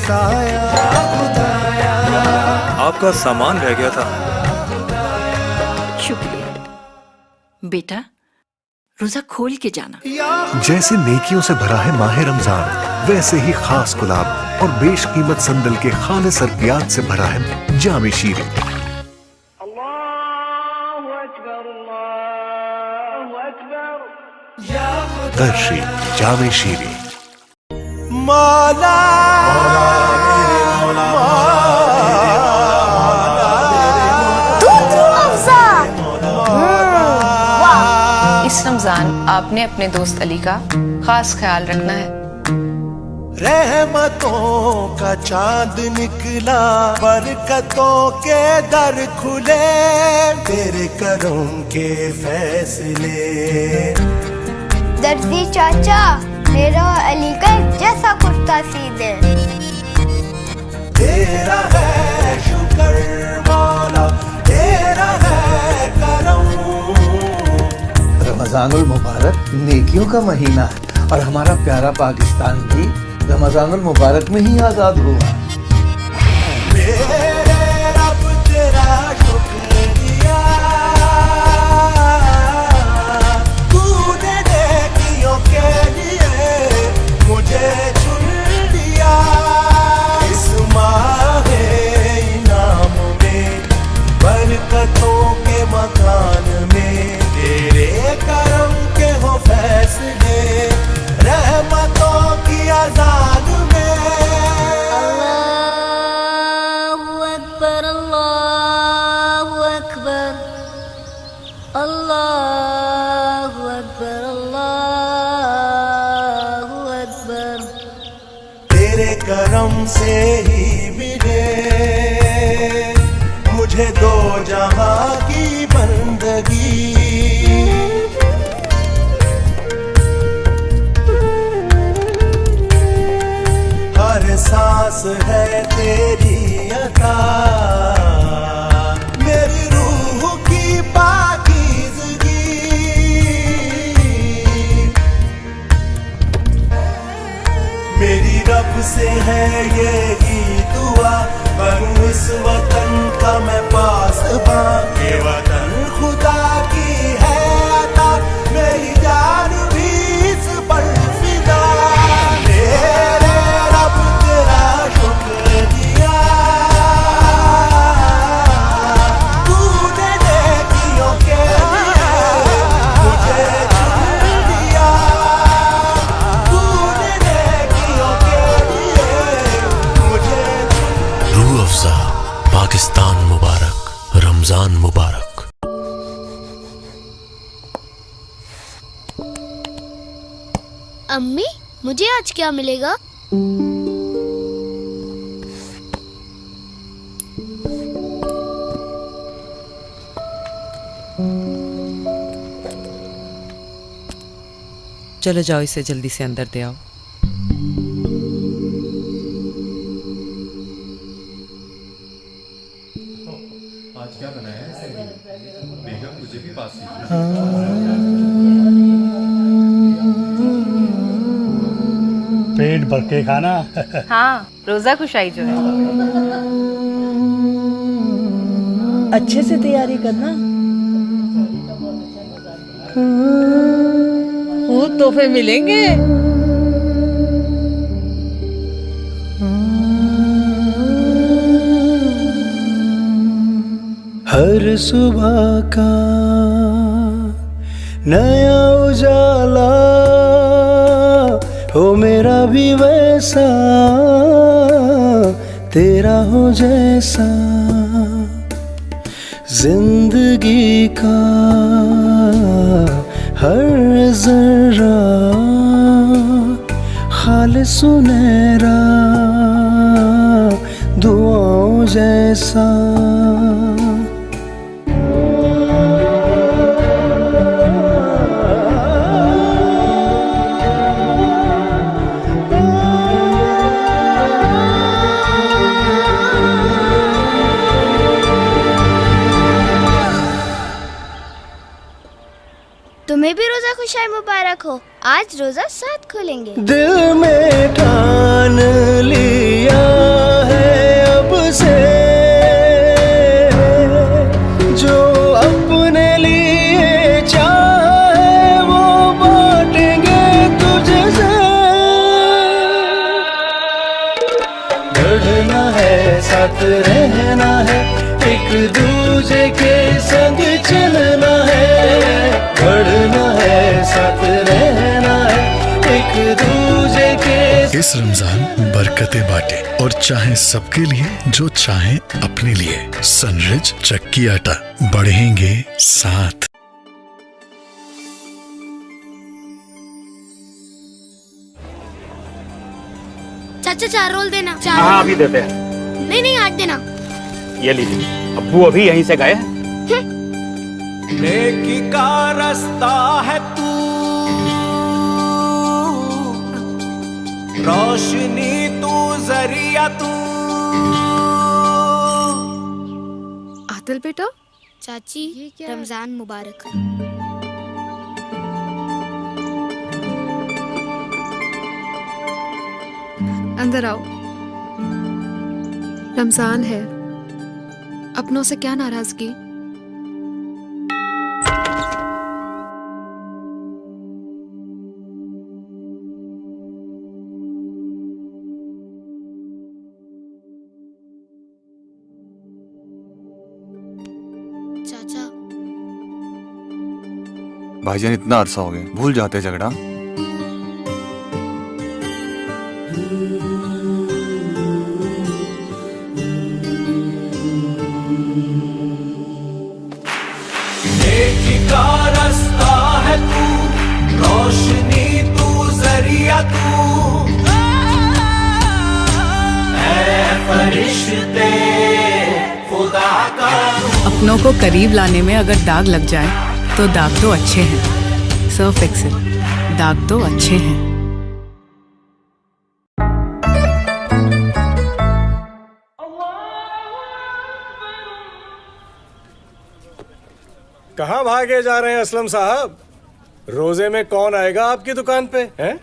बरसाया खुदाया। आपका सामान रह गया था। शुक्रिया बेटा, रोजा खोल के जाना। जैसे नेकियों से भरा है माह रमजान, वैसे ही खास गुलाब और बेशकीमत संदल के खालिस अर्कियात से भरा है जामे शीरे। दर्शी जामे शीरे। मौला इस रमजान आपने अपने दोस्त अली का खास ख्याल रखना है। रहमतों का चांद निकला, बरकतों के दर खुले, तेरे करम के फैसले। दर्जी चाचा, मेरा और अली का जैसा कुर्ता सी दे। तेरा है शुक्र मौला, तेरा है करम। रमजानुल मुबारक नेकियों का महीना है और हमारा प्यारा पाकिस्तान भी रमजानुल मुबारक में ही आजाद हुआ। मेरे रब तेरा शुक्रिया, तूने नेकियों के लिए मुझे चुन लिया। इस माहे इनाम में, बरकतों के मकान में, तेरे करम के हो फैसले, रहमतों की आजाद में। अल्लाहु अकबर, अल्लाहु अकबर, अल्लाहु अकबर, अल्लाहु अकबर। तेरे करम से ही मिले मुझे दो जहां की बंदगी। हर सांस है तेरी अता, मेरी रूह की पाकीज़गी। मेरी रब से है यही दुआ, बनूं इस वतन का मैं पासबां। ये वतन खुदा की है अता, मेरी जान भी इस पर फिदा। तेरे रब तेरा शुक्रिया, तूने नेकियों के लिए मुझे चुन लिया। तूने नेकियों के लिए मुझे रूह अफ़ज़ा पाकिस्तान मुबारक, रमजान मुबारक। अम्मी, मुझे आज क्या मिलेगा? चलो जाओ, इसे जल्दी से अंदर दे आओ। आज क्या बनाया है? बेगम मुझे भी पास पेट भर के खाना। हाँ, रोजा खुशाई जो है। अच्छे से तैयारी करना। वो तोहफे मिलेंगे। हर सुबह का नया उजाला हो मेरा भी वैसा, तेरा हो जैसा। जिंदगी का हर जरा खालिस सुनहरा, दुआओं जैसा। तुम्हें भी रोजा खुशाई मुबारक हो। आज रोजा साथ खोलेंगे। दिल में ठान लिया इस रमजान बरकतें बांटे और चाहे सबके लिए जो चाहे अपने लिए। सनरिच चक्की आटा, बढ़ेंगे साथ। चाचा 4 रोल देना। 4 हाँ अभी देते हैं। नहीं 8 देना। ये लीजिए, अब्बू अभी यहीं से गए। नेकी का रास्ता है तू, रोशनी तू, जरिया तू। आदिल बेटा, चाची रमजान मुबारक। अंदर आओ। रमजान है, अपनों से क्या नाराजगी? चाचा भाईजान इतना अरसा हो गया, भूल जाते झगड़ा। नेकी का रास्ता है तू, रोशनी तू, जरिया तू। ऐ फरिश्ते खुदा का। अपनों को करीब लाने में अगर दाग लग जाए तो दाग तो अच्छे हैं। सर्फ एक्सेल, दाग तो अच्छे हैं। कहाँ भागे जा रहे हैं असलम साहब? रोजे में कौन आएगा आपकी दुकान पे हैं?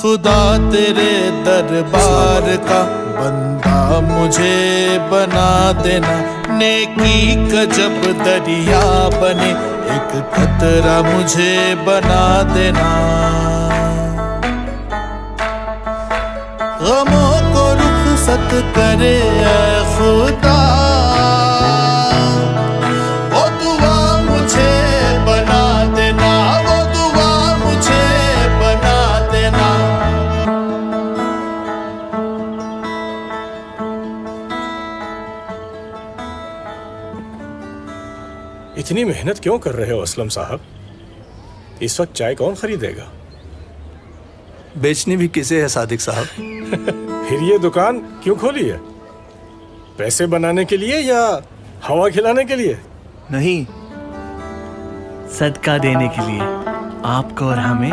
खुदा तेरे दरबार का बंदा मुझे बना देना। नेकी का जब दरिया बने, एक कतरा मुझे बना देना। गमों को रुखसत करे ऐ खुदा, वो दुआ मुझे बना देना, वो दुआ मुझे बना देना। इतनी मेहनत क्यों कर रहे हो असलम साहब? इस वक्त चाय कौन खरीदेगा? बेचनी भी किसे है सादिक साहब? फिर ये दुकान क्यों खोली है? पैसे बनाने के लिए या हवा खिलाने के लिए? नहीं, सदका देने के लिए, आपको और हमें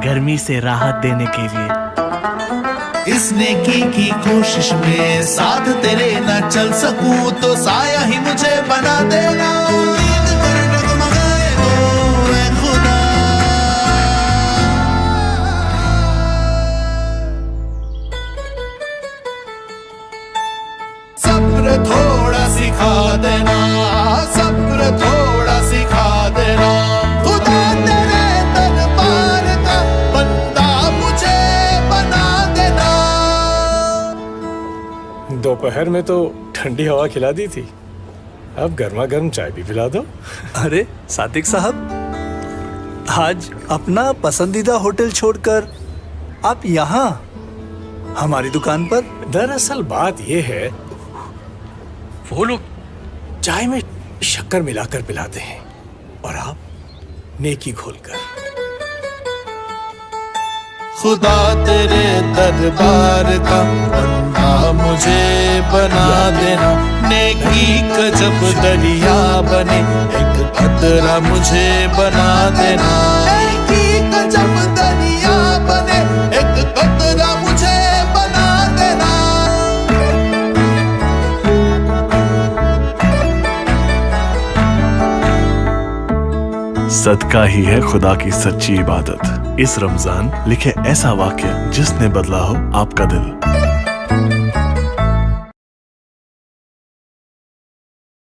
गर्मी से राहत देने के लिए। इस नेकी की कोशिश में साथ तेरे न चल सकूं तो साया ही मुझे बना देना। ईद कर डगमगाए दो ऐ खुदा। सब्र थोड़ा सिखा देना, सब्र थोड़ा सिखा देना। खुदा तेरे दरबार का बंदा मुझे बना देना। दोपहर में तो ठंडी हवा खिला दी थी, अब गर्मा गर्म चाय भी पिला दो। अरे सादिक साहब, आज अपना पसंदीदा होटल छोड़कर आप यहाँ हमारी दुकान पर? दरअसल बात यह है, वो लोग चाय में शक्कर मिलाकर पिलाते हैं और आप नेकी घोलकर। खुदा तेरे दरबार का बंदा मुझे बना देना। नेकी का जब दरिया बने, एक कतरा मुझे बना देना। नेकी का जब दरिया बने, एक कतरा मुझे बना देना। सदका ही है खुदा की सच्ची इबादत। इस रमजान लिखे ऐसा वाक्य जिसने बदला हो आपका दिल।